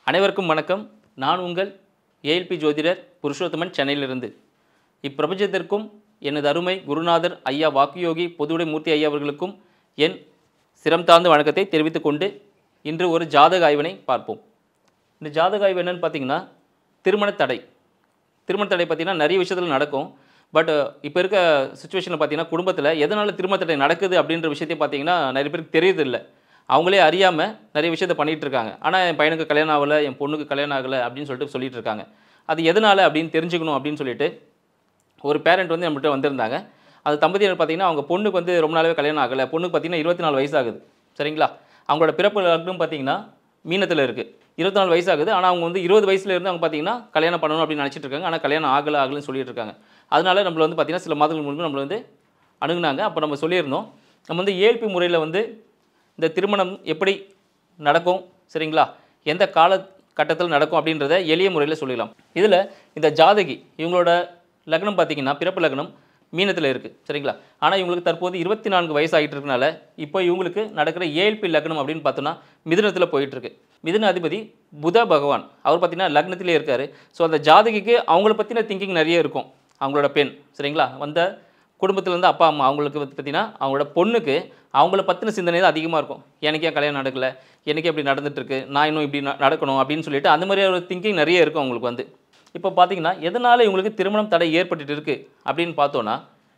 அனைவருக்கும் வணக்கம். நான் உங்கள் ஏஎல்பி ஜோதிடர் புருஷோத்தமன், சென்னையிலிருந்து. இப்பிரபஞ்சத்திற்கும் எனது அருமை குருநாதர் ஐயா வாக்குயோகி பொதுவுடை மூர்த்தி ஐயா அவர்களுக்கும் என் சிரம் தாழ்ந்த வணக்கத்தை தெரிவித்துக் கொண்டு இன்று ஒரு ஜாதக ஆய்வினை பார்ப்போம். இந்த ஜாதக ஆய்வு என்னென்னு பார்த்தீங்கன்னா, திருமண தடை பார்த்திங்கன்னா நிறைய விஷயத்தில் நடக்கும். பட் இப்போ இருக்க சுச்சுவேஷனில் பார்த்தீங்கன்னா, குடும்பத்தில் எதனால் திருமண தடை நடக்குது அப்படின்ற விஷயத்தை பார்த்தீங்கன்னா நிறைய பேருக்கு தெரியறதில்லை. அவங்களே அறியாமல் நிறைய விஷயத்த பண்ணிகிட்டு இருக்காங்க. ஆனால் என் பையனுக்கு கல்யாணம் ஆகலை, என் பொண்ணுக்கு கல்யாணம் ஆகலை அப்படின்னு சொல்லிட்டு இருக்காங்க. அது எதனால் அப்படின்னு தெரிஞ்சுக்கணும் அப்படின்னு சொல்லிட்டு ஒரு பேரண்ட் வந்து நம்மகிட்ட வந்திருந்தாங்க. அது தம்பதியர் பார்த்திங்கன்னா, அவங்க பொண்ணுக்கு ரொம்ப நாளாகவே கல்யாணம் ஆகலை. பொண்ணுக்கு பார்த்திங்கன்னா 24 வயசு ஆகுது. சரிங்களா? அவங்களோட பிறப்பு லக்னம் பார்த்திங்கன்னா மீனத்தில் இருக்குது. 24 வயசு ஆகுது. ஆனால் அவங்க 20 வயசுலேருந்து அவங்க பார்த்திங்கன்னா கல்யாணம் பண்ணணும் அப்படின்னு நினச்சிட்டு இருக்காங்க. ஆனால் கல்யாணம் ஆகலைன்னு சொல்லிட்டு இருக்காங்க. அதனால நம்மளை பார்த்திங்கன்னா சில மாதங்கள் முன்பு நம்மளை அணுகுனாங்க. அப்போ நம்ம சொல்லியிருந்தோம், நம்ம ஏஎல்பி முறையில் இந்த திருமணம் எப்படி நடக்கும், சரிங்களா, எந்த காலகட்டத்தில் நடக்கும் அப்படின்றத எளிய முறையில் சொல்லிடலாம். இதில் இந்த ஜாதகி இவங்களோட லக்னம் பார்த்திங்கன்னா பிறப்பு லக்னம் மீனத்தில் இருக்குது. சரிங்களா? ஆனால் இவங்களுக்கு தற்போது 24 வயசு ஆகிட்டு இருக்கனால இப்போ இவங்களுக்கு நடக்கிற ஏஎல்பி லக்னம் அப்படின்னு பார்த்தோன்னா மிதுனத்தில் போயிட்டுருக்கு. மிதுன அதிபதி புத பகவான் அவர் பார்த்திங்கன்னா லக்னத்திலே இருக்கார். ஸோ அந்த ஜாதகிக்கு அவங்கள பற்றின திங்கிங் நிறைய இருக்கும். அவங்களோட பெண், சரிங்களா, குடும்பத்திலேருந்து அப்பா அம்மா அவங்களுக்கு பார்த்திங்கன்னா அவங்களோட பொண்ணுக்கு அவங்கள பற்றின சிந்தனை தான் அதிகமாக இருக்கும். எனக்கே கல்யாணம் நடக்கலை, எனக்கே இப்படி நடந்துகிட்ருக்கு, நான் இன்னும் இப்படி நடக்கணும் அப்படின்னு சொல்லிட்டு அந்த மாதிரி ஒரு திங்கிங் நிறைய இருக்கும் அவங்களுக்கு. இப்போ பார்த்திங்கன்னா எதனால் இவங்களுக்கு திருமணம் தடை ஏற்பட்டுட்டு இருக்குது அப்படின்னு பார்த்தோன்னா,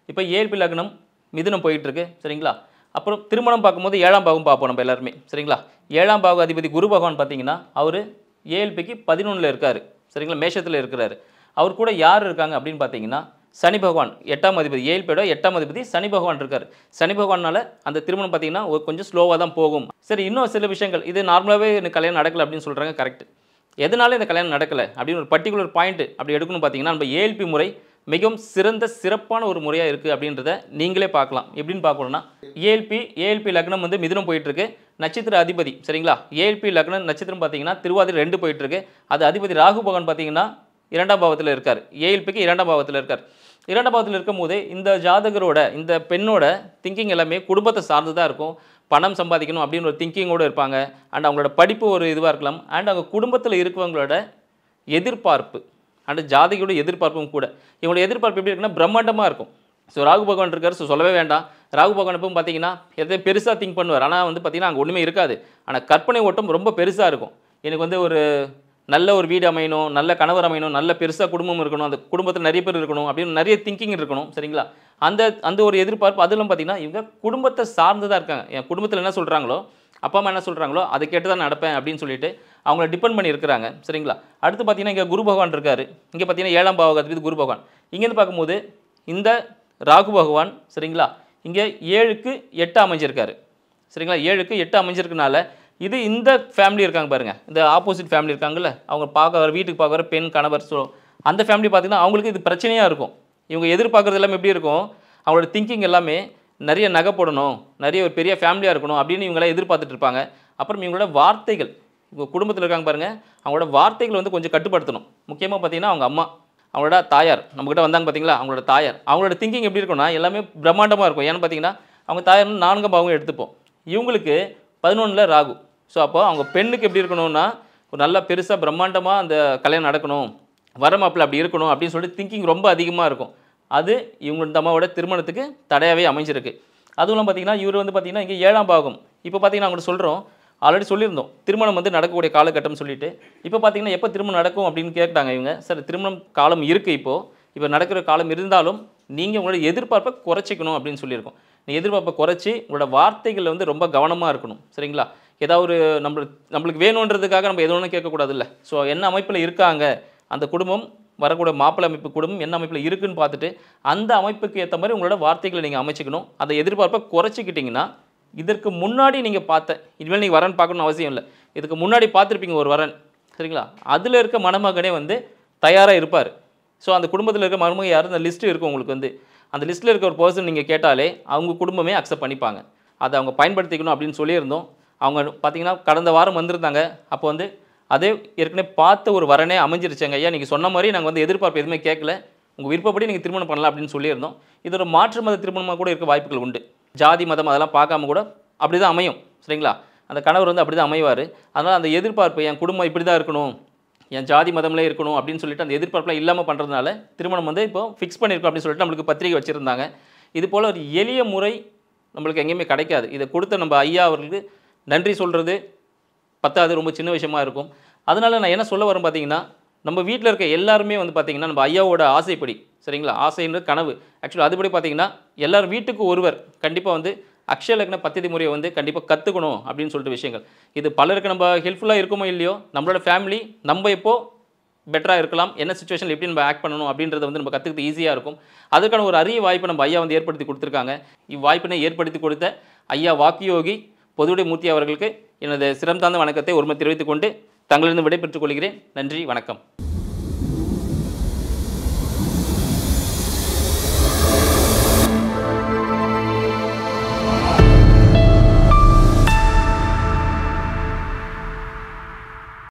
இப்போ ஏஎல்பி லக்னம் மிதுனம் போயிட்டுருக்கு. சரிங்களா? அப்புறம் திருமணம் பார்க்கும்போது 7ஆம் பாவம் பார்ப்போம் நம்ம எல்லாருமே. சரிங்களா? 7ஆம் பாவ அதிபதி குரு பகவான் பார்த்திங்கன்னா அவர் ஏஎல்பிக்கு 11ல் இருக்கார். சரிங்களா? மேஷத்தில் இருக்கிறார். அவர் கூட யார் இருக்காங்க அப்படின்னு பார்த்தீங்கன்னா சனி பகவான் 8ஆம் அதிபதி, ஏஎல்பியோட 8ஆம் அதிபதி சனி பகவான் இருக்கார். சனி பகவானால் அந்த திருமணம் பார்த்திங்கன்னா கொஞ்சம் ஸ்லோவாக தான் போகும். சரி, இன்னும் சில விஷயங்கள், இது நார்மலாகவே எனக்கு கல்யாணம் நடக்கலை அப்படின்னு சொல்கிறாங்க. கரெக்ட். எதனால இந்த கல்யாணம் நடக்கலை அப்படின்னு ஒரு பர்டிகுலர் பாயிண்ட் அப்படி எடுக்கணும் பார்த்தீங்கன்னா, நம்ம ஏஎல்பி முறை மிகவும் சிறப்பான ஒரு முறையாக இருக்குது அப்படின்றத நீங்களே பார்க்கலாம். எப்படின்னு பார்க்கணும்னா, ஏஎல்பி லக்னம் மிதுனம் போயிட்டுருக்கு. நட்சத்திர அதிபதி, சரிங்களா, ஏஎல்பி லக்னம் நட்சத்திரம் பார்த்தீங்கன்னா திருவாதிரை 2 போயிட்டுருக்கு. அது அதிபதி ராகு பகவான் பார்த்தீங்கன்னா 2ஆம் பாவத்தில் இருக்கார். ஏஎல்பிக்கு 2ஆம் பாவத்தில் இருக்கார். 2ஆம் பாவத்தில் இருக்கும் போது இந்த ஜாதகரோட இந்த பெண்ணோட திங்கிங் எல்லாமே குடும்பத்தை சார்ந்து தான் இருக்கும். பணம் சம்பாதிக்கணும் அப்படின்னு ஒரு திங்கிங்கோடு இருப்பாங்க. அண்ட் அவங்களோட படிப்பு ஒரு இதுவாக இருக்கலாம். அண்ட் அவங்க குடும்பத்தில் இருக்கவங்களோட எதிர்பார்ப்பு அண்ட் ஜாதகியோட எதிர்பார்ப்பும் கூட. இவங்களோட எதிர்பார்ப்பு எப்படி இருக்குன்னா பிரம்மாண்டமாக இருக்கும். ஸோ ராகு பகவான் இருக்கார். ஸோ சொல்லவே வேண்டாம். ராகு பகவான் எப்பவும் பார்த்தீங்கன்னா எதையும் பெருசாக திங்க் பண்ணுவார். ஆனால் பார்த்தீங்கன்னா அங்கே ஒன்றுமே இருக்காது. ஆனால் கற்பனை ஓட்டம் ரொம்ப பெருசாக இருக்கும். எனக்கு ஒரு நல்ல ஒரு வீடு அமையணும், நல்ல கணவர் அமையணும், நல்ல பெருசாக குடும்பம் இருக்கணும், அந்த குடும்பத்தில் நிறைய பேர் இருக்கணும் அப்படின்னு நிறைய திங்கிங் இருக்கணும். சரிங்களா? அந்த ஒரு எதிர்பார்ப்பு. அதெல்லாம் பார்த்திங்கன்னா இவங்க குடும்பத்தை சார்ந்து தான் இருக்காங்க. என் குடும்பத்தில் என்ன சொல்கிறாங்களோ, அப்பா அம்மா என்ன சொல்கிறாங்களோ அதை கேட்டு தான் நடப்பேன் அப்படின்னு சொல்லிட்டு அவங்கள டிபெண்ட் பண்ணி இருக்கிறாங்க. சரிங்களா? அடுத்து பார்த்திங்கன்னா இங்கே குரு பகவான் இருக்கார். இங்கே பார்த்திங்கன்னா 7ஆம் பாவ அதிபதி குரு பகவான். இங்கேருந்து பார்க்கும்போது இந்த ராகு பகவான், சரிங்களா, இங்கே 7க்கு 8 அமைஞ்சிருக்காரு. சரிங்களா? 7க்கு 8 அமைஞ்சிருக்கனால இது இந்த ஃபேமிலி இருக்காங்க பாருங்கள், இந்த ஆப்போசிட் ஃபேமிலி இருக்காங்கல்ல, அவங்க வீட்டுக்கு பார்க்க வர பெண் கணவர். ஸோ அந்த ஃபேமிலி பார்த்திங்கன்னா அவங்களுக்கு இது பிரச்சனையாக இருக்கும். இவங்க எதிர்பார்க்குறது எல்லாமே எப்படி இருக்கும், அவங்களோட திங்கிங் எல்லாமே நிறைய நகை போடணும், நிறைய ஒரு பெரிய ஃபேமிலியாக இருக்கணும் அப்படின்னு இவங்களாம் எதிர்பார்த்துட்டு இருப்பாங்க. அப்புறம் இவங்களோட வார்த்தைகள், இவங்க குடும்பத்தில் இருக்காங்க பாருங்கள், அவங்களோட வார்த்தைகள் கொஞ்சம் கட்டுப்படுத்தணும். முக்கியமாக பார்த்திங்கன்னா அவங்க அம்மா, அவங்களோட தாயார் நம்மக்கிட்ட வந்தாங்க பார்த்தீங்களா, அவங்களோட தாயார், அவங்களோட திங்கிங் எப்படி இருக்கும்னா எல்லாமே பிரம்மாண்டமாக இருக்கும். ஏன்னு பார்த்தீங்கன்னா அவங்க தாயார் 4ஆம் பாவம் எடுத்துப்போம். இவங்களுக்கு 11ல் ராகு. ஸோ அப்போ அவங்க பெண்ணுக்கு எப்படி இருக்கணும்னா ஒரு நல்லா பெருசாக பிரம்மாண்டமாக அந்த கல்யாணம் நடக்கணும், வர மாப்பிள்ளை அப்படி இருக்கணும் அப்படின்னு சொல்லிட்டு திங்கிங் ரொம்ப அதிகமாக இருக்கும். அது இவங்க அம்மாவோட திருமணத்துக்கு தடையாகவே அமைஞ்சிருக்கு. அதுவும் பார்த்திங்கன்னா இவர் பார்த்திங்கன்னா இங்கே 7ஆம் பாவம். இப்போ பார்த்திங்கன்னா அவங்க சொல்கிறோம், ஆல்ரெடி சொல்லியிருந்தோம் திருமணம் நடக்கக்கூடிய காலகட்டம் சொல்லிட்டு. இப்போ பார்த்திங்கன்னா எப்போ திருமணம் நடக்கும் அப்படின்னு கேட்டாங்க இவங்க. சார், திருமணம் காலம் இருக்குது, இப்போ நடக்கிற காலம் இருந்தாலும் நீங்கள் உங்களோட எதிர்பார்ப்பை குறைச்சிக்கணும் அப்படின்னு சொல்லியிருக்கோம். நீங்கள் எதிர்பார்ப்பை குறைச்சி உங்களோட வார்த்தைகளில் ரொம்ப கவனமாக இருக்கணும். சரிங்களா? ஏதாவது ஒரு நம்மளுக்கு வேணுன்றதுக்காக நம்ம எது ஒன்றும் கேட்கக்கூடாதுல்ல. ஸோ என்ன அமைப்பில் இருக்காங்க அந்த குடும்பம், வரக்கூடிய மாப்பிள்ளை அமைப்பு குடும்பம் என்ன அமைப்பில் இருக்குதுன்னு பார்த்துட்டு அந்த அமைப்புக்கு ஏற்ற மாதிரி உங்களோட வார்த்தைகளை நீங்கள் அமைச்சிக்கணும். அந்த எதிர்பார்ப்பை குறைச்சிக்கிட்டிங்கன்னா இதற்கு முன்னாடி நீங்கள் இனிமேல் நீங்கள் வரன் பார்க்கணும்னு அவசியம் இல்லை. இதுக்கு முன்னாடி பார்த்துருப்பீங்க ஒரு வரன். சரிங்களா? அதில் இருக்க மணமகனே தயாராக இருப்பார். ஸோ அந்த குடும்பத்தில் இருக்க மருமகன் யாரும் அந்த லிஸ்ட்டு இருக்கும் உங்களுக்கு. அந்த லிஸ்ட்டில் இருக்க ஒரு பர்சன் நீங்கள் கேட்டாலே அவங்க குடும்பமே அக்செப்ட் பண்ணிப்பாங்க. அதை அவங்க பயன்படுத்திக்கணும் அப்படின்னு சொல்லியிருந்தோம். அவங்க பார்த்திங்கன்னா கடந்த வாரம் வந்திருந்தாங்க. அப்போ அதே ஏற்கனவே பார்த்த ஒரு வரனே அமைஞ்சிருச்சாங்க. ஐயா, நீங்கள் சொன்ன மாதிரி நாங்கள் எதிர்பார்ப்பு எதுவுமே கேட்கல, உங்கள் விருப்பப்படி நீங்கள் திருமணம் பண்ணலாம் அப்படின்னு சொல்லியிருந்தோம். இது ஒரு மாற்று மத திருமணமாக கூட இருக்க வாய்ப்புகள் உண்டு. ஜாதி மதம் அதெல்லாம் பார்க்காம கூட அப்படி தான் அமையும். சரிங்களா? அந்த கணவர் வந்து அப்படி தான் அமைவார். அதனால் அந்த எதிர்பார்ப்பு என் குடும்பம் இப்படி தான் இருக்கணும், என் ஜாதி மதம்லே இருக்கணும் அப்படின்னு சொல்லிட்டு அந்த எதிர்பார்ப்புலாம் இல்லாமல் பண்ணுறதுனால திருமணம் வந்து இப்போ ஃபிக்ஸ் பண்ணியிருக்கோம் அப்படின்னு சொல்லிட்டு நம்மளுக்கு பத்திரிகை வச்சுருந்தாங்க. இது போல் ஒரு எளிய முறை நம்மளுக்கு எங்கேயுமே கிடைக்காது. இதை கொடுத்த நம்ம ஐயா அவர்களுக்கு நன்றி சொல்கிறது பத்தாது, ரொம்ப சின்ன விஷயமா இருக்கும். அதனால் நான் என்ன சொல்ல வரேன் பார்த்தீங்கன்னா, நம்ம வீட்டில் இருக்க எல்லாருமே வந்து பார்த்தீங்கன்னா நம்ம ஐயாவோட ஆசைப்படி, சரிங்களா, ஆசைன்ற கனவு ஆக்சுவலாக அதுபடி பார்த்தீங்கன்னா எல்லாரும் வீட்டுக்கு ஒருவர் கண்டிப்பாக வந்து அக்ஷய லக்ன பத்திதி முறையை வந்து கண்டிப்பாக கற்றுக்கணும் அப்படின்னு சொல்லிட்டு விஷயங்கள். இது பலருக்கு நம்ம ஹெல்ப்ஃபுல்லாக இருக்குமோ இல்லையோ, நம்மளோட ஃபேமிலி நம்ம எப்போ பெட்டராக இருக்கலாம், என்ன சுச்சுவேஷனில் எப்படி நம்ம ஆக்ட் பண்ணணும் அப்படின்றத வந்து நம்ம கற்றுக்கிட்டு ஈஸியாக இருக்கும். அதுக்கான ஒரு அரிய வாய்ப்பை நம்ம ஐயா வந்து ஏற்படுத்தி கொடுத்துருக்காங்க. இவ்வாய்ப்பினை ஏற்படுத்தி கொடுத்த ஐயா வாக்கியோகி பொதுவுடை மூர்த்தி அவர்களுக்கு எனது சிரம் தாழ்ந்த வணக்கத்தை ஒருமை தெரிவித்துக் கொண்டு தங்களிடம் விடைபெற்றுக் கொள்கிறேன். நன்றி, வணக்கம்.